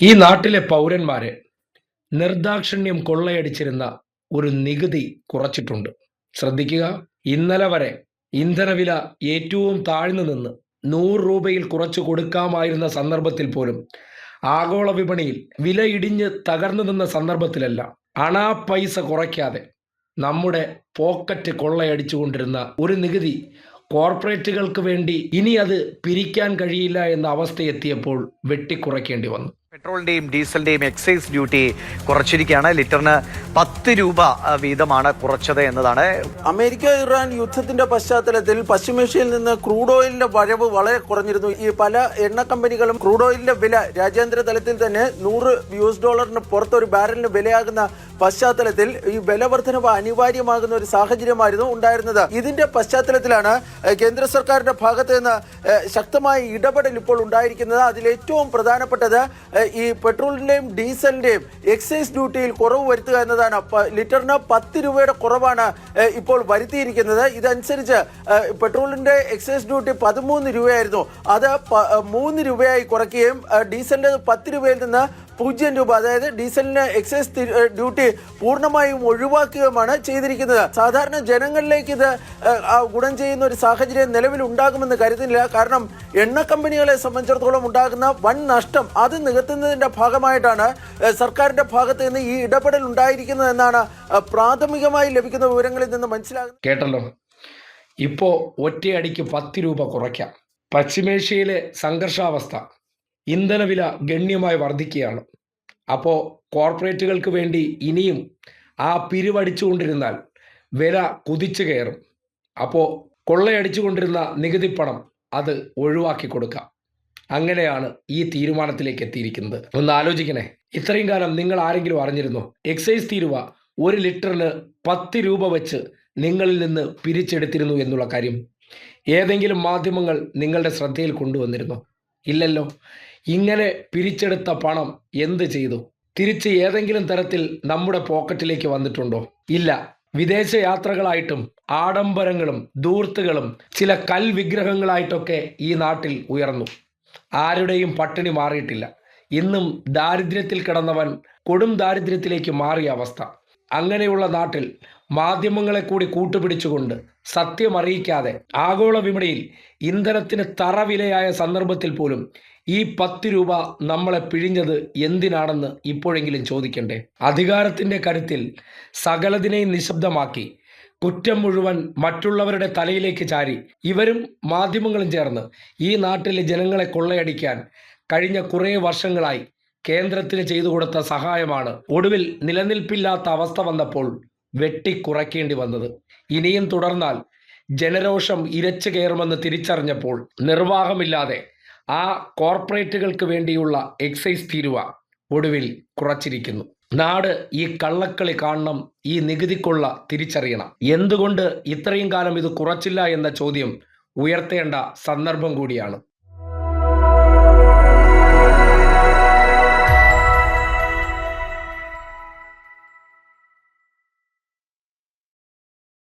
ഈ നാട്ടിലെ പൗരന്മാരെ നിർദാക്ഷിണ്യം കൊള്ളയടിച്ചിരുന്ന ഒരു നികുതി കുറച്ചിട്ടുണ്ട്. ശ്രദ്ധിക്കുക, ഇന്നലെ വരെ ഇന്ധനവില ഏറ്റവും താഴ്ന്നു നിന്ന് 100 രൂപയിൽ കുറച്ചു കൊടുക്കാമായിരുന്ന സന്ദർഭത്തിൽ പോലും, ആഗോള വിപണിയിൽ വില ഇടിഞ്ഞ് തകർന്നു നിന്ന സന്ദർഭത്തിലെല്ലാം അണാ പൈസ കുറയ്ക്കാതെ നമ്മുടെ പോക്കറ്റ് കൊള്ളയടിച്ചുകൊണ്ടിരുന്ന ഒരു നികുതി കോർപ്പറേറ്റുകൾക്ക് വേണ്ടി ഇനി അത് പിരിക്കാൻ കഴിയില്ല എന്ന അവസ്ഥയെത്തിയപ്പോൾ വെട്ടിക്കുറയ്ക്കേണ്ടി വന്നു. പെട്രോളിന്റെയും ഡീസലിന്റെയും എക്സൈസ് ഡ്യൂട്ടി കുറച്ചിരിക്കുകയാണ്. ലിറ്ററിന് 10 രൂപ വീതമാണ് കുറച്ചത് എന്നതാണ്. അമേരിക്ക ഇറാൻ യുദ്ധത്തിന്റെ പശ്ചാത്തലത്തിൽ പശ്ചിമേഷ്യയിൽ നിന്ന് ക്രൂഡ് ഓയിലിന്റെ വരവ് വളരെ കുറഞ്ഞിരുന്നു. ഈ പല എണ്ണ കമ്പനികളും ക്രൂഡ് ഓയിലിന്റെ വില രാജ്യാന്തര തലത്തിൽ തന്നെ $100 പുറത്ത് ഒരു ബാരലിന് വിലയാകുന്ന പശ്ചാത്തലത്തിൽ ഈ വില വർധനവ് അനിവാര്യമാകുന്ന ഒരു സാഹചര്യമായിരുന്നു ഉണ്ടായിരുന്നത്. ഇതിന്റെ പശ്ചാത്തലത്തിലാണ് കേന്ദ്ര സർക്കാരിന്റെ ഭാഗത്ത് നിന്ന് ശക്തമായ ഇടപെടൽ ഇപ്പോൾ ഉണ്ടായിരിക്കുന്നത്. അതിലേറ്റവും പ്രധാനപ്പെട്ടത് ഈ പെട്രോളിന്റെയും ഡീസലിന്റെയും എക്സൈസ് ഡ്യൂട്ടിയിൽ കുറവ് വരുത്തുക എന്നതാണ്. ലിറ്ററിന് 10 രൂപയുടെ കുറവാണ് ഇപ്പോൾ വരുത്തിയിരിക്കുന്നത്. ഇതനുസരിച്ച് പെട്രോളിന്റെ എക്സൈസ് ഡ്യൂട്ടി 13 രൂപയായിരുന്നു, അത് 3 രൂപയായി കുറയ്ക്കുകയും ഡീസലിന്റെ 10 രൂപയിൽ നിന്ന് 0 രൂപ, അതായത് ഡീസലിന് എക്സൈസ് ഡ്യൂട്ടി പൂർണ്ണമായും ഒഴിവാക്കുകയുമാണ് ചെയ്തിരിക്കുന്നത്. സാധാരണ ജനങ്ങളിലേക്ക് ഇത് ഗുണം ചെയ്യുന്ന ഒരു സാഹചര്യം നിലവിൽ ഉണ്ടാകുമെന്ന് കരുതുന്നില്ല. കാരണം എണ്ണ കമ്പനികളെ സംബന്ധിച്ചിടത്തോളം ഉണ്ടാകുന്ന വൻ നഷ്ടം അത് നികത്തുന്നതിന്റെ ഭാഗമായിട്ടാണ് സർക്കാരിന്റെ ഭാഗത്ത് നിന്ന് ഈ ഇടപെടൽ ഉണ്ടായിരിക്കുന്നത് എന്നാണ് പ്രാഥമികമായി ലഭിക്കുന്ന വിവരങ്ങളിൽ നിന്ന് മനസ്സിലാകുന്നത്. കേട്ടല്ലോ, ഇപ്പോ ഒറ്റയടിക്ക് 10 രൂപ കുറയ്ക്കാം. പശ്ചിമേഷ്യയിലെ സംഘർഷാവസ്ഥ, ഇന്ധനവില ഗണ്യമായി വർദ്ധിക്കുകയാണ്. അപ്പോൾ കോർപ്പറേറ്റുകൾക്ക് വേണ്ടി ഇനിയും ആ പിരിവടിച്ചുകൊണ്ടിരുന്നാൽ വില കുതിച്ചു കയറും. അപ്പോൾ കൊള്ളയടിച്ചുകൊണ്ടിരുന്ന നികുതിപ്പണം അത് ഒഴിവാക്കി കൊടുക്കാം. അങ്ങനെയാണ് ഈ തീരുമാനത്തിലേക്ക് എത്തിയിരിക്കുന്നത്. ഒന്ന് ആലോചിക്കണേ, ഇത്രയും കാലം നിങ്ങൾ ആരെങ്കിലും അറിഞ്ഞിരുന്നോ എക്സൈസ് തീരുവ 1 ലിറ്ററിന് 10 രൂപ വെച്ച് നിങ്ങളിൽ നിന്ന് പിരിച്ചെടുത്തിരുന്നു എന്നുള്ള കാര്യം? ഏതെങ്കിലും മാധ്യമങ്ങൾ നിങ്ങളുടെ ശ്രദ്ധയിൽ കൊണ്ടുവന്നിരുന്നോ? ഇല്ലല്ലോ. ഇങ്ങനെ പിരിച്ചെടുത്ത പണം എന്ത് ചെയ്തു? തിരിച്ച് ഏതെങ്കിലും തരത്തിൽ നമ്മുടെ പോക്കറ്റിലേക്ക് വന്നിട്ടുണ്ടോ? ഇല്ല. വിദേശ യാത്രകളായിട്ടും ആഡംബരങ്ങളും ധൂർത്തുകളും ചില കൽവിഗ്രഹങ്ങളായിട്ടൊക്കെ ഈ നാട്ടിൽ ഉയർന്നു. ആരുടെയും പട്ടിണി മാറിയിട്ടില്ല. ഇന്നും ദാരിദ്ര്യത്തിൽ കിടന്നവൻ കൊടും ദാരിദ്ര്യത്തിലേക്ക് മാറിയ അവസ്ഥ. അങ്ങനെയുള്ള നാട്ടിൽ മാധ്യമങ്ങളെ കൂടി കൂട്ടുപിടിച്ചുകൊണ്ട് സത്യമറിയിക്കാതെ ആഗോള വിപണിയിൽ ഇന്ധനത്തിന് തറവിലയായ സന്ദർഭത്തിൽ പോലും ഈ 10 രൂപ നമ്മളെ പിഴിഞ്ഞത് എന്തിനാണെന്ന് ഇപ്പോഴെങ്കിലും ചോദിക്കണ്ടേ? അധികാരത്തിൻ്റെ കരുത്തിൽ സകലതിനെയും നിശബ്ദമാക്കി കുറ്റം മുഴുവൻ മറ്റുള്ളവരുടെ തലയിലേക്ക് ചാരി ഇവരും മാധ്യമങ്ങളും ചേർന്ന് ഈ നാട്ടിലെ ജനങ്ങളെ കൊള്ളയടിക്കാൻ കഴിഞ്ഞ കുറേ വർഷങ്ങളായി കേന്ദ്രത്തിന് ചെയ്തു കൊടുത്ത സഹായമാണ് ഒടുവിൽ നിലനിൽപ്പില്ലാത്ത അവസ്ഥ വന്നപ്പോൾ വെട്ടിക്കുറയ്ക്കേണ്ടി വന്നത്. ഇനിയും തുടർന്നാൽ ജനരോഷം ഇരച്ചു കയറുമെന്ന് തിരിച്ചറിഞ്ഞപ്പോൾ നിർവാഹമില്ലാതെ ആ കോർപ്പറേറ്റുകൾക്ക് വേണ്ടിയുള്ള എക്സൈസ് തീരുവ ഒടുവിൽ കുറച്ചിരിക്കുന്നു. നാട് ഈ കള്ളക്കളി കാണണം, ഈ നികുതിക്കൊള്ള തിരിച്ചറിയണം. എന്തുകൊണ്ട് ഇത്രയും കാലം ഇത് കുറച്ചില്ല എന്ന ചോദ്യം ഉയർത്തേണ്ട സന്ദർഭം കൂടിയാണ്.